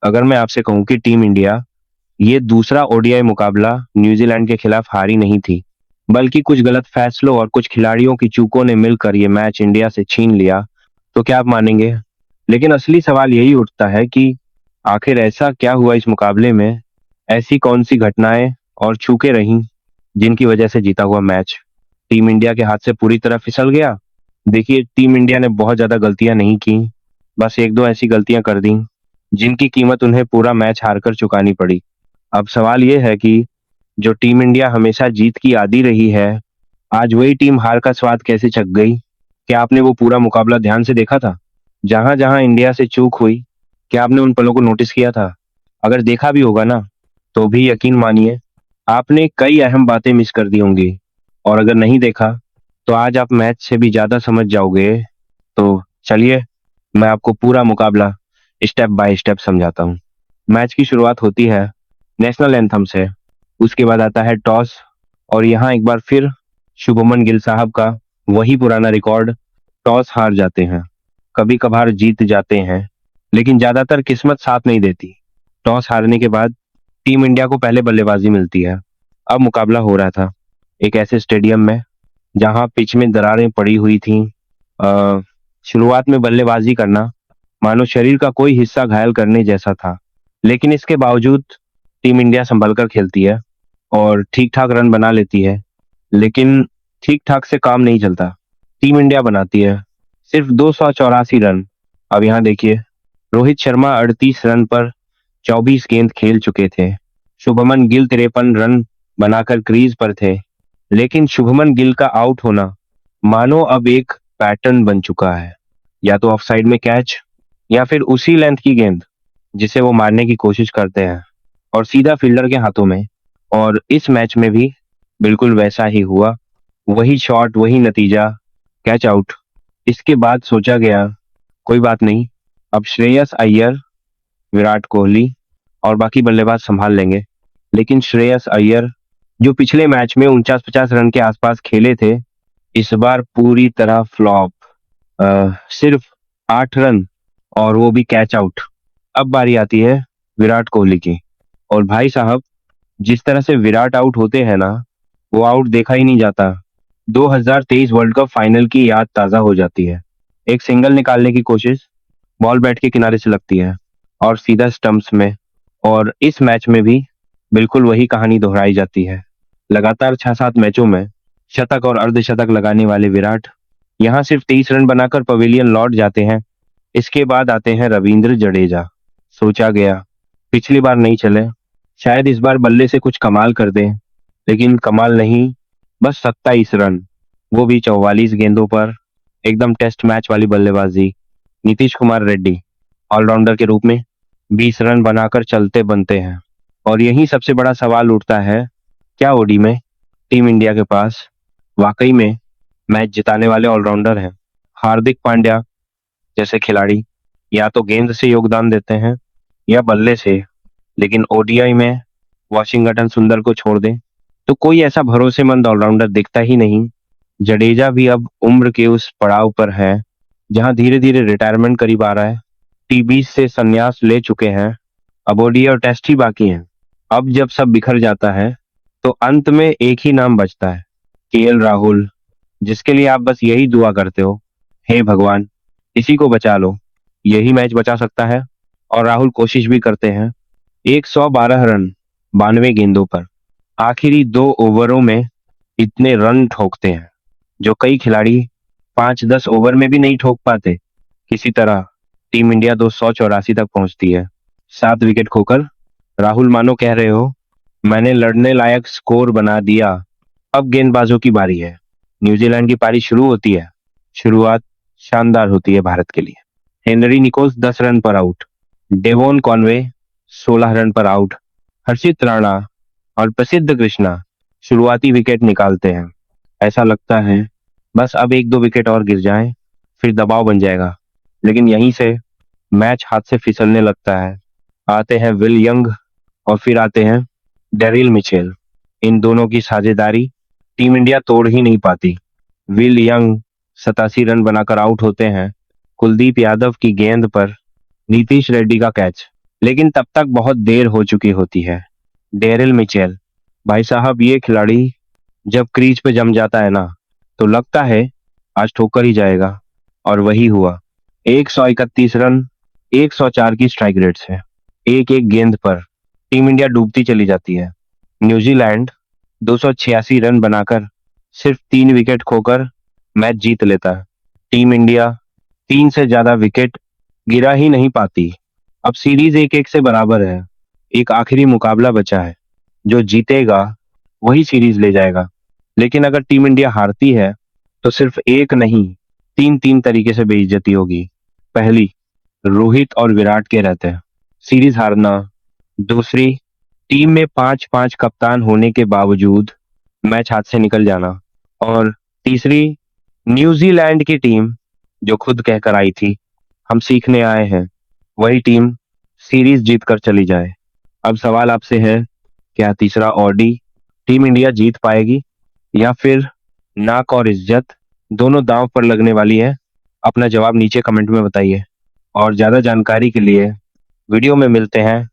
अगर मैं आपसे कहूं कि टीम इंडिया ये दूसरा ओडीआई मुकाबला न्यूजीलैंड के खिलाफ हारी नहीं थी, बल्कि कुछ गलत फैसलों और कुछ खिलाड़ियों की चूकों ने मिलकर ये मैच इंडिया से छीन लिया, तो क्या आप मानेंगे? लेकिन असली सवाल यही उठता है कि आखिर ऐसा क्या हुआ इस मुकाबले में? ऐसी कौन सी घटनाएं और चूकें रहीं जिनकी वजह से जीता हुआ मैच टीम इंडिया के हाथ से पूरी तरह फिसल गया? देखिए, टीम इंडिया ने बहुत ज्यादा गलतियां नहीं की, बस एक दो ऐसी गलतियां कर दी जिनकी कीमत उन्हें पूरा मैच हारकर चुकानी पड़ी। अब सवाल यह है कि जो टीम इंडिया हमेशा जीत की आदी रही है, आज वही टीम हार का स्वाद कैसे चख गई? क्या आपने वो पूरा मुकाबला ध्यान से देखा था? जहां जहां इंडिया से चूक हुई, क्या आपने उन पलों को नोटिस किया था? अगर देखा भी होगा ना, तो भी यकीन मानिए आपने कई अहम बातें मिस कर दी होंगी। और अगर नहीं देखा, तो आज आप मैच से भी ज्यादा समझ जाओगे। तो चलिए, मैं आपको पूरा मुकाबला स्टेप बाय स्टेप समझाता हूँ। मैच की शुरुआत होती है नेशनल एंथम से। उसके बाद आता है टॉस, और यहाँ एक बार फिर शुभमन गिल साहब का वही पुराना रिकॉर्ड, टॉस हार जाते हैं। कभी कभार जीत जाते हैं, लेकिन ज्यादातर किस्मत साथ नहीं देती। टॉस हारने के बाद टीम इंडिया को पहले बल्लेबाजी मिलती है। अब मुकाबला हो रहा था एक ऐसे स्टेडियम में जहां पिच में दरारें पड़ी हुई थीं। शुरुआत में बल्लेबाजी करना मानो शरीर का कोई हिस्सा घायल करने जैसा था, लेकिन इसके बावजूद टीम इंडिया संभल कर खेलती है और ठीक ठाक रन बना लेती है। लेकिन ठीक ठाक से काम नहीं चलता। टीम इंडिया बनाती है सिर्फ 284 रन। अब यहाँ देखिए, रोहित शर्मा 38 रन पर 24 गेंद खेल चुके थे। शुभमन गिल 53 रन बनाकर क्रीज पर थे। लेकिन शुभमन गिल का आउट होना मानो अब एक पैटर्न बन चुका है। या तो ऑफसाइड में कैच, या फिर उसी लेंथ की गेंद जिसे वो मारने की कोशिश करते हैं, और सीधा फील्डर के हाथों में। और इस मैच में भी बिल्कुल वैसा ही हुआ। वही शॉट, वही नतीजा, कैच आउट। इसके बाद सोचा गया कोई बात नहीं, अब श्रेयस अय्यर, विराट कोहली और बाकी बल्लेबाज संभाल लेंगे। लेकिन श्रेयस अय्यर, जो पिछले मैच में 49-50 रन के आसपास खेले थे, इस बार पूरी तरह फ्लॉप। सिर्फ 8 रन, और वो भी कैच आउट। अब बारी आती है विराट कोहली की। और भाई साहब, जिस तरह से विराट आउट होते हैं ना, वो आउट देखा ही नहीं जाता। 2023 वर्ल्ड कप फाइनल की याद ताजा हो जाती है। एक सिंगल निकालने की कोशिश, बॉल बैट के किनारे से लगती है और सीधा स्टंप्स में। और इस मैच में भी बिल्कुल वही कहानी दोहराई जाती है। लगातार 6-7 मैचों में शतक और अर्धशतक लगाने वाले विराट यहाँ सिर्फ 23 रन बनाकर पवेलियन लौट जाते हैं। इसके बाद आते हैं रविंद्र जडेजा। सोचा गया पिछली बार नहीं चले, शायद इस बार बल्ले से कुछ कमाल कर दें। लेकिन कमाल नहीं, बस 27 रन, वो भी 44 गेंदों पर। एकदम टेस्ट मैच वाली बल्लेबाजी। नीतीश कुमार रेड्डी ऑलराउंडर के रूप में 20 रन बनाकर चलते बनते हैं। और यही सबसे बड़ा सवाल उठता है, क्या ओडी में टीम इंडिया के पास वाकई में मैच जिताने वाले ऑलराउंडर हैं? हार्दिक पांड्या जैसे खिलाड़ी या तो गेंद से योगदान देते हैं या बल्ले से। लेकिन ओडीआई में वॉशिंगटन सुंदर को छोड़ दें तो कोई ऐसा भरोसेमंद ऑलराउंडर दिखता ही नहीं। जडेजा भी अब उम्र के उस पड़ाव पर है जहां धीरे धीरे रिटायरमेंट करीब आ रहा है। टी20 से संन्यास ले चुके हैं। अब ओडीआई और टेस्ट ही बाकी हैं। अब जब सब बिखर जाता है, तो अंत में एक ही नाम बचता है, केएल राहुल, जिसके लिए आप बस यही दुआ करते हो, हे भगवान इसी को बचा लो, यही मैच बचा सकता है। और राहुल कोशिश भी करते हैं। 112 रन 92 गेंदों पर, आखिरी 2 ओवरों में इतने रन ठोकते हैं जो कई खिलाड़ी 5-10 ओवर में भी नहीं ठोक पाते। किसी तरह टीम इंडिया 284 तक पहुंचती है। 7 विकेट खोकर राहुल मानो कह रहे हो, मैंने लड़ने लायक स्कोर बना दिया। अब गेंदबाजों की बारी है। न्यूजीलैंड की पारी शुरू होती है। शुरुआत शानदार होती है भारत के लिए। हेनरी निकोल्स 10 रन पर आउट, डेवोन कॉनवे 16 रन पर आउट, हर्षित राणा और प्रसिद्ध कृष्णा शुरुआती विकेट निकालते हैं। ऐसा लगता है बस अब 1-2 विकेट और गिर जाएं, फिर दबाव बन जाएगा। लेकिन यहीं से मैच हाथ से फिसलने लगता है। आते हैं विल यंग, और फिर आते हैं डेरिल मिचेल। इन दोनों की साझेदारी टीम इंडिया तोड़ ही नहीं पाती। विल यंग 87 रन बनाकर आउट होते हैं। कुलदीप यादव की गेंद पर नीतीश रेड्डी का कैच लेकिन तब तक बहुत देर हो चुकी होती है। डेरिल मिचेल, भाई साहब ये खिलाड़ी जब क्रीज पे जम जाता है ना, तो लगता है आज ठोकर ही जाएगा। और वही हुआ। 131 रन, 104 की स्ट्राइक रेट से एक एक गेंद पर टीम इंडिया डूबती चली जाती है। न्यूजीलैंड 286 रन बनाकर सिर्फ 3 विकेट खोकर मैच जीत लेता है। टीम इंडिया 3 से ज्यादा विकेट गिरा ही नहीं पाती। अब सीरीज 1-1 से बराबर है। एक आखिरी मुकाबला बचा है। जो जीतेगा वही सीरीज ले जाएगा। लेकिन अगर टीम इंडिया हारती है तो सिर्फ एक नहीं, तीन तीन तरीके से बेइज्जती होगी। पहली, रोहित और विराट के रहते हैं सीरीज हारना। दूसरी, टीम में 5-5 कप्तान होने के बावजूद मैच हाथ से निकल जाना। और तीसरी, न्यूजीलैंड की टीम जो खुद कहकर आई थी हम सीखने आए हैं, वही टीम सीरीज जीत कर चली जाए। अब सवाल आपसे है, क्या तीसरा ओडी टीम इंडिया जीत पाएगी या फिर नाक और इज्जत दोनों दांव पर लगने वाली है? अपना जवाब नीचे कमेंट में बताइए। और ज्यादा जानकारी के लिए वीडियो में मिलते हैं।